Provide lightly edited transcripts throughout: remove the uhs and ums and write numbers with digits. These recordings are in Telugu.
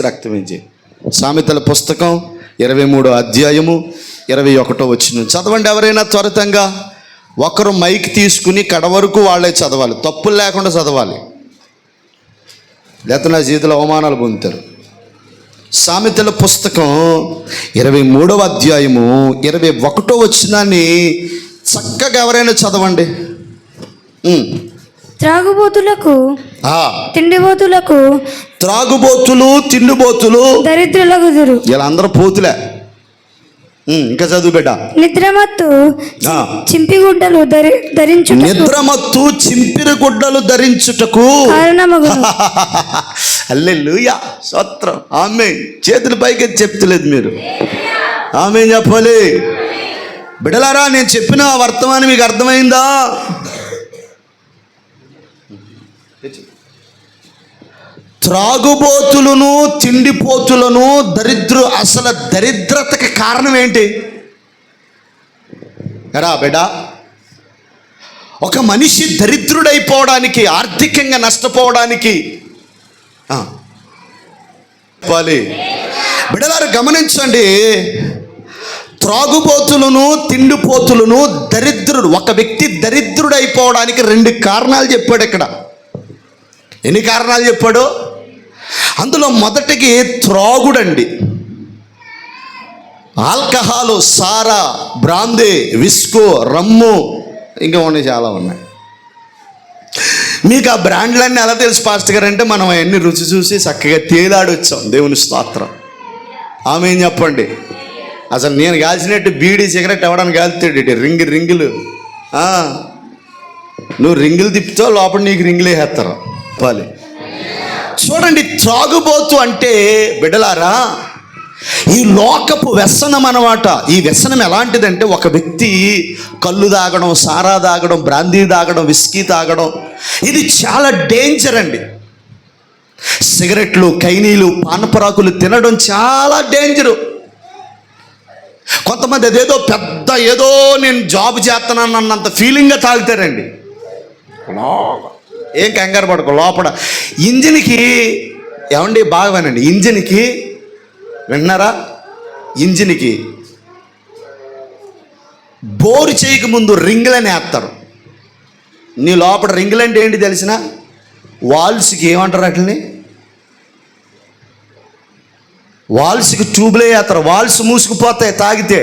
రక్తమించి. సామెతల పుస్తకం 23వ అధ్యాయము 21వ వచనం చదవండి. ఎవరైనా త్వరితంగా ఒకరు మైక్ తీసుకుని కడవరకు వాళ్ళే చదవాలి, తప్పులు లేకుండా చదవాలి, లేకపోతే నా జీవితంలో అవమానాలు పొందుతారు. సామెతల పుస్తకం 23వ అధ్యాయము 21వ వచనాన్ని చక్కగా ఎవరైనా చదవండి. త్రాగుబోతులకు తిండిబోతులకు, త్రాగుబోతులు తిండిబోతులు దరిద్రులగుదురు. ఇలా అందరూ పోతులే. ఇంకా చదువు బిడ్డ. నిద్రమత్తు చింపిగుడ్డలు ధరించుటకు, నిద్రమత్తు చింపిరి గుడ్డలు ధరించుటకు కారణమగును. హల్లెలూయా, స్తోత్రం. ఆమేన్. చేతుల పైకి చెప్తలేదు మీరు, ఆమేన్ చెప్పాలి. బిడ్డలారా, నేను చెప్పిన వర్తమానం మీకు అర్థమైందా? త్రాగుబోతులను తిండిపోతులను అసలు దరిద్రతకి కారణం ఏంటి రా బిడ్డ? ఒక మనిషి దరిద్రుడైపోవడానికి, ఆర్థికంగా నష్టపోవడానికి బిడ్డలారు గమనించండి, త్రాగుబోతులను తిండిపోతులను ఒక వ్యక్తి దరిద్రుడైపోవడానికి 2 కారణాలు చెప్పాడు ఇక్కడ. ఎన్ని కారణాలు చెప్పాడు? అందులో మొదటికి త్రాగుడండి. ఆల్కహాలు, సారా, బ్రాందీ, విస్కో, రమ్ము, ఇంకా ఉన్నాయి, చాలా ఉన్నాయి. మీకు ఆ బ్రాండ్లన్నీ ఎలా తెలుసు పాస్టర్ గారు అంటే, మనం అవన్నీ రుచి చూసి చక్కగా తేలాడొచ్చాం. దేవుని స్తోత్రం. ఆమె ఏం చెప్పండి. అసలు నేను కాల్చినట్టు బీడీ సిగరెట్ ఎవడని కాల్తాడు, రింగులు. నువ్వు రింగులు తిప్పుతావు, లోపల నీకు రింగులు వేసేస్తారు. చూడండి, త్రాగుబోతు అంటే బిడ్డలారా ఈ లోకపు వ్యసనం అన్నమాట. ఈ వ్యసనం ఎలాంటిదంటే, ఒక వ్యక్తి కళ్ళు తాగడం, సారా తాగడం, బ్రాందీ తాగడం, విస్కీ తాగడం, ఇది చాలా డేంజర్ అండి. సిగరెట్లు, కైనీలు, పానపరాకులు తినడం చాలా డేంజరు. కొంతమంది అదేదో పెద్ద ఏదో నేను జాబ్ చేస్తున్నాను అన్నంత ఫీలింగ్గా తాగుతారండి. ఏం కంగారు పడకు, లోపల ఇంజిన్కి ఏమండి బాగా వినండి, ఇంజిన్కి విన్నారా, ఇంజిన్కి బోరు చేయక ముందు రింగులని వేస్తారు. నీ లోపల రింగులు అంటే ఏంటి తెలిసిన? వాల్స్కి ఏమంటారు వాటిని? వాల్స్కి ట్యూబ్లే వేస్తారు. వాల్స్ మూసుకుపోతాయి తాగితే,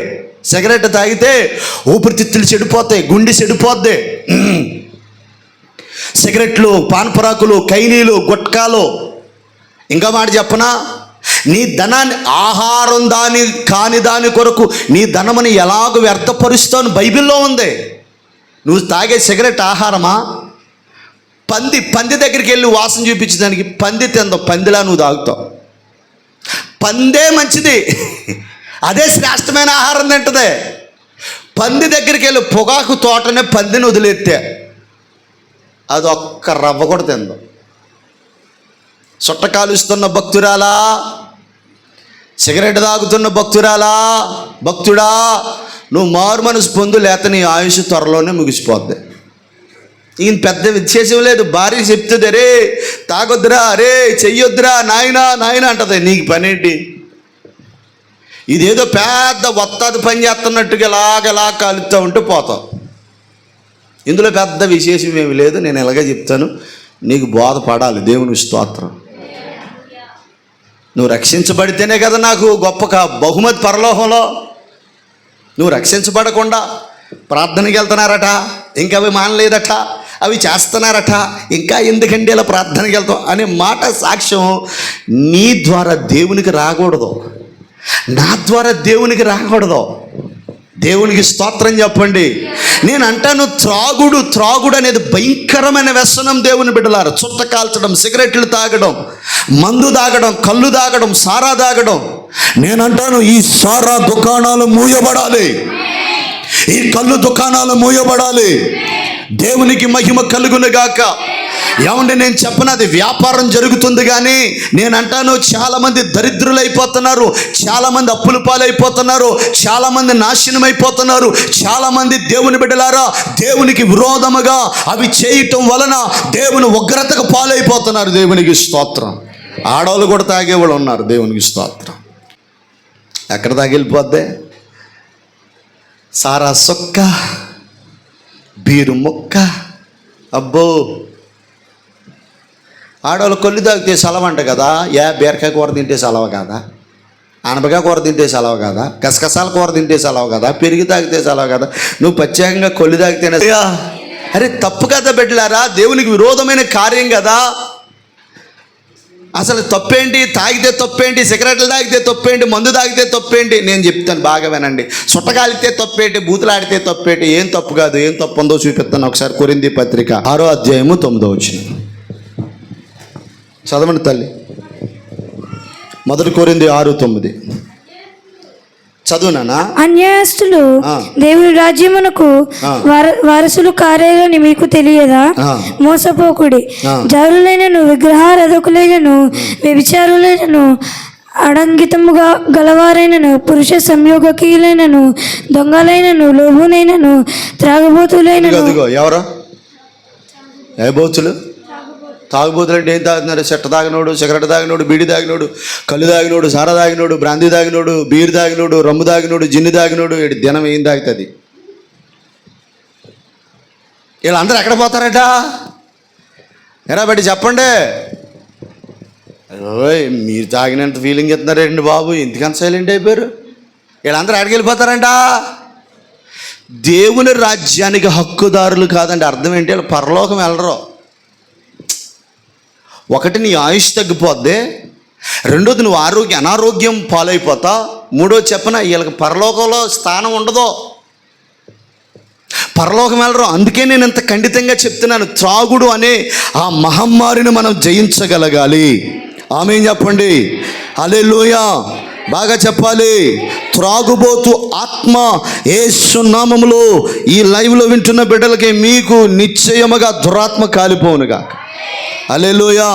సిగరెట్ తాగితే ఊపిరితిత్తులు చెడిపోతాయి, గుండె చెడిపోద్ది. సిగరెట్లు, పాన్పరాకులు, కైనీలు, గుట్కాలు. ఇంకా మాట చెప్పనా, నీ ధనాన్ని, ఆహారం కాని దాని కొరకు నీ ధనముని ఎలాగ వ్యర్థపరుస్తావు బైబిల్లో ఉంది. నువ్వు తాగే సిగరెట్ ఆహారమా? పంది దగ్గరికి వెళ్ళి వాసన చూపించడానికి, పంది తిందాం, పందిలా నువ్వు తాగుతావు. పందే మంచిది, అదే శ్రేష్టమైన ఆహారం తింటదే. పంది దగ్గరికి వెళ్ళి పొగాకు తోటనే పందిని వదిలేస్తే అది ఒక్క రవ్వ కూడా తిందాం. చుట్టకాలుస్తున్న భక్తురాలా, సిగరెట్ తాగుతున్న భక్తుడా, నువ్వు మారు మనసు పొందు, లేత నీ ఆయుష్ త్వరలోనే ముగిసిపోద్ది. ఈయన పెద్ద విశేషం లేదు. భార్య చెప్తుంది, రే తాగొద్దురా, రే చెయ్యొద్దురా, నాయనా అంటది. నీకు పనేంటి? ఇదేదో పెద్ద వత్తాది పని చేస్తున్నట్టుగా ఎలాగలా కాలుతూ ఉంటే పోతావు. ఇందులో పెద్ద విశేషం ఏమి లేదు. నేను ఎలాగే చెప్తాను, నీకు బోధపడాలి. దేవుని స్తోత్రం. నువ్వు రక్షించబడితేనే కదా నాకు గొప్ప బహుమతి పరలోకంలో. నువ్వు రక్షించబడకుండా ప్రార్థనకి వెళ్తున్నారట, ఇంకా అవి మానలేదట, అవి చేస్తున్నారట, ఇంకా ఎందుకంటే ఇలా ప్రార్థనకి వెళ్తాం అనే మాట సాక్ష్యం నీ ద్వారా దేవునికి రాకూడదు, నా ద్వారా దేవునికి రాకూడదు. దేవునికి స్తోత్రం చెప్పండి. నేను అంటాను, త్రాగుడు అనేది భయంకరమైన వ్యసనం. దేవుని బిడ్డలారా, చుట్ట కాల్చడం, సిగరెట్లు తాగడం, మందు తాగడం, కళ్ళు తాగడం, సారా తాగడం. నేను అంటాను, ఈ సారా దుకాణాలు మూయబడాలి, ఈ కళ్ళు దుకాణాలు మూయబడాలి. దేవునికి మహిమ కలుగునుగాక. ఏమంటే నేను చెప్పనది వ్యాపారం జరుగుతుంది, కానీ నేను అంటాను చాలామంది దరిద్రులైపోతున్నారు, చాలామంది అప్పుల పాలైపోతున్నారు, చాలామంది నాశనం అయిపోతున్నారు. చాలామంది దేవుని బిడ్డలారా దేవునికి విరోధముగా అవి చేయటం వలన దేవుని ఉగ్రతకు పాలైపోతున్నారు. దేవునికి స్తోత్రం. ఆడవాళ్ళు కూడా తాగేవాళ్ళు ఉన్నారు. దేవునికి స్తోత్రం. ఎక్కడ తాగిలిపోద్ది? సారా సొక్క, బీరు ముక్క. అబ్బో, ఆడవాళ్ళు కొల్లి తాగితే సెలవంట కదా. బీరకాయ కూర తింటే సెలవ కదా, అనపకాయ కూర తింటే సెలవ కదా, గసగసాల కూర తింటే సెలవ కదా, పెరిగి తాగితే సెలవ కదా, నువ్వు ప్రత్యేకంగా కొల్లి తాగితేనే. అరే తప్పు కదా బిడ్డలారా, దేవునికి విరోధమైన కార్యం కదా. అసలు తప్పేంటి? తాగితే తప్పేంటి? సిగరెట్లు తాగితే తప్పేంటి? మందు తాగితే తప్పేంటి? నేను చెప్తాను, బాగా వినండి. సుట్టగాలితే తప్పేంటి? బూతులాడితే తప్పేంటి? ఏం తప్పు కాదు. ఏం తప్పు ఉందో చూపిస్తాను ఒకసారి. కొరింథీ పత్రిక 6వ అధ్యాయము 9వ వచనం చదవండి తల్లి. 1 కొరింథీ 6:9 చదువునా? అన్యాయస్తులు దేవుని రాజ్యమునకు వారసులు కారేలని మీకు తెలియదా? మోసపోకుడి. జారులైనను, విగ్రహారాధకులైనను, వ్యభిచారులైనను, అడంగితముగా గలవారైనను, పురుష సంయోగకీయులైనను, దొంగలైనను, లోభునైనను, త్రాగుబోతులైనను. ఎవరు? ఏ బోతులు? తాగుబోతులు అంటే ఏం తాగుతున్నారు? చెట్ట తాగినోడు, సిగరెట్ తాగినోడు, బీడి తాగినోడు, కళ్ళు తాగినోడు, సారా తాగినోడు, బ్రాందీ తాగినోడు, బీరు తాగినోడు, రమ్ము తాగినోడు, జిన్ను తాగినోడు. దినం ఏం తాగుతుంది? వీళ్ళందరూ ఎక్కడ పోతారట? ఎరా బట్టి చెప్పండి. మీరు తాగినంత ఫీలింగ్ ఇస్తున్నారండి బాబు, ఎందుకంత సైలెంట్ అయిపోయారు? వీళ్ళందరూ ఎక్కడికి వెళ్ళిపోతారంట? దేవుని రాజ్యానికి హక్కుదారులు కాదండి. అర్థం ఏంటి? వాళ్ళు పరలోకం వెళ్ళరు. ఒకటి, నీ ఆయుష్ తగ్గిపోద్ది. రెండోది, నువ్వు అనారోగ్యం పాలైపోతా. మూడోది చెప్పన, వీళ్ళకి పరలోకంలో స్థానం ఉండదు, పరలోకం వెళ్ళరు. అందుకే నేను ఇంత ఖండితంగా చెప్తున్నాను. త్రాగుడు అనే ఆ మహమ్మారిని మనం జయించగలగాలి. ఆమేన్ చెప్పండి. హల్లెలూయా. బాగా చెప్పాలి. త్రాగుబోతు ఆత్మ యేసు నామములో ఈ లైవ్లో వింటున్న బిడ్డలకి మీకు నిశ్చయముగా దురాత్మ కాలిపోవునుగా. హల్లెలూయా.